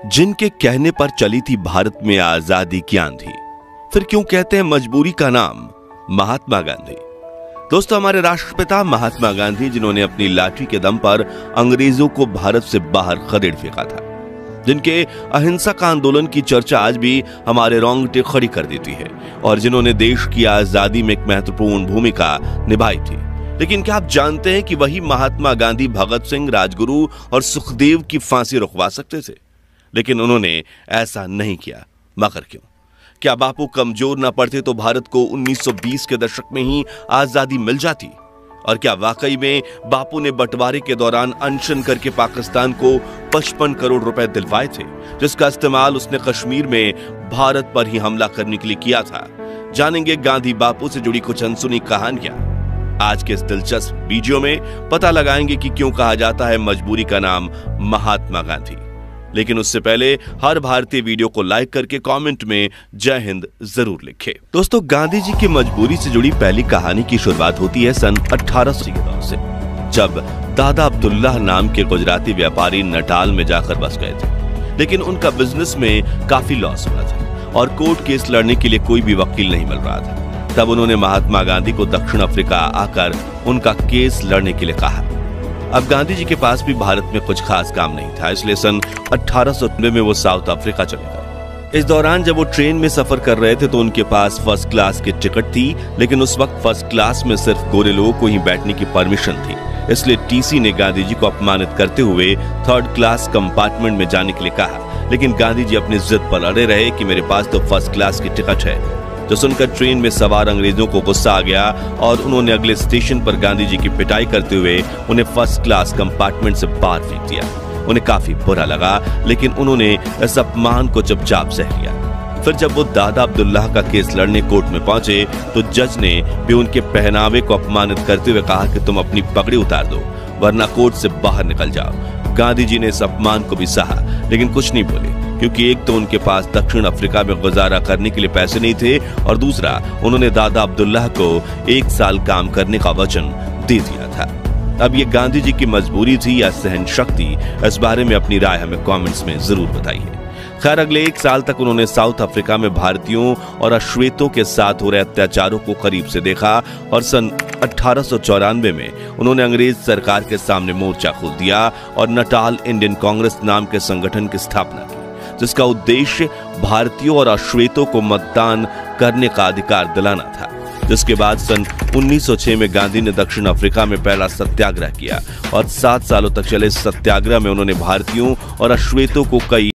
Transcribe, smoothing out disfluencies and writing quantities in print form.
जिनके कहने पर चली थी भारत में आजादी की आंधी, फिर क्यों कहते हैं मजबूरी का नाम महात्मा गांधी। दोस्तों, हमारे राष्ट्रपिता महात्मा गांधी, जिन्होंने अपनी लाठी के दम पर अंग्रेजों को भारत से बाहर खदेड़ फेंका था, जिनके अहिंसक आंदोलन की चर्चा आज भी हमारे रोंगटे खड़ी कर देती है और जिन्होंने देश की आजादी में एक महत्वपूर्ण भूमिका निभाई थी। लेकिन क्या आप जानते हैं कि वही महात्मा गांधी भगत सिंह, राजगुरु और सुखदेव की फांसी रुकवा सकते थे, लेकिन उन्होंने ऐसा नहीं किया। मगर क्यों? क्या बापू कमजोर ना पड़ते तो भारत को 1920 के दशक में ही आजादी मिल जाती? और क्या वाकई में बापू ने बंटवारे के दौरान अनशन करके पाकिस्तान को 55 करोड़ रुपए दिलवाए थे, जिसका इस्तेमाल उसने कश्मीर में भारत पर ही हमला करने के लिए किया था? जानेंगे गांधी बापू से जुड़ी कुछ अनसुनी कहानियां। आज के इस दिलचस्प वीडियो में पता लगाएंगे कि क्यों कहा जाता है मजबूरी का नाम महात्मा गांधी। लेकिन उससे पहले हर भारतीय वीडियो को लाइक करके कमेंट में जय हिंद जरूर लिखें। दोस्तों, गांधी जी की मजबूरी से जुड़ी पहली कहानी की शुरुआत होती है सन 1880 के दौर से, जब दादा अब्दुल्लाह नाम के गुजराती व्यापारी नटाल में जाकर बस गए थे। लेकिन उनका बिजनेस में काफी लॉस हुआ था और कोर्ट केस लड़ने के लिए कोई भी वकील नहीं मिल रहा था। तब उन्होंने महात्मा गांधी को दक्षिण अफ्रीका आकर उनका केस लड़ने के लिए कहा। अब गांधी जी के पास भी भारत में कुछ खास काम नहीं था, इसलिए सन 1890 में वो साउथ अफ्रीका चले गए। इस दौरान जब वो ट्रेन में सफर कर रहे थे तो उनके पास फर्स्ट क्लास की टिकट थी, लेकिन उस वक्त फर्स्ट क्लास में सिर्फ गोरे लोगों को ही बैठने की परमिशन थी। इसलिए टीसी ने गांधी जी को अपमानित करते हुए थर्ड क्लास कंपार्टमेंट में जाने के लिए कहा। लेकिन गांधी जी अपनी जिद पर अड़े रहे कि मेरे पास तो फर्स्ट क्लास की टिकट है। जो सुनकर ट्रेन में सवार अंग्रेजों को गुस्सा आ गया और उन्होंने अगले स्टेशन पर गांधी जी की पिटाई करते हुए उन्हें फर्स्ट क्लास कंपार्टमेंट से बाहर फेंक दिया। उन्हें काफी बुरा लगा, लेकिन उन्होंने इस अपमान को चुपचाप सह लिया। फिर जब वो दादा अब्दुल्लाह का केस लड़ने कोर्ट में पहुंचे तो जज ने भी उनके पहनावे को अपमानित करते हुए कहा कि तुम अपनी पगड़ी उतार दो, वरना कोर्ट से बाहर निकल जाओ। गांधी जी ने इस अपमान को भी सहा, लेकिन कुछ नहीं बोले, क्योंकि एक तो उनके पास दक्षिण अफ्रीका में गुजारा करने के लिए पैसे नहीं थे और दूसरा उन्होंने दादा अब्दुल्लाह को 1 साल काम करने का वचन दे दिया था। अब ये गांधी जी की मजबूरी थी या सहन शक्ति? इस बारे में अपनी राय हमें कमेंट्स में जरूर बताइए। खैर, अगले 1 साल तक उन्होंने साउथ अफ्रीका में भारतीयों और अश्वेतों के साथ हो रहे अत्याचारों को करीब से देखा और सन 1894 में उन्होंने अंग्रेज सरकार के सामने मोर्चा खोल दिया और नटाल इंडियन कांग्रेस नाम के संगठन की स्थापना की, जिसका उद्देश्य भारतीयों और अश्वेतों को मतदान करने का अधिकार दिलाना था। जिसके बाद सन 1906 में गांधी ने दक्षिण अफ्रीका में पहला सत्याग्रह किया और 7 सालों तक चले इस सत्याग्रह में उन्होंने भारतीयों और अश्वेतों को कई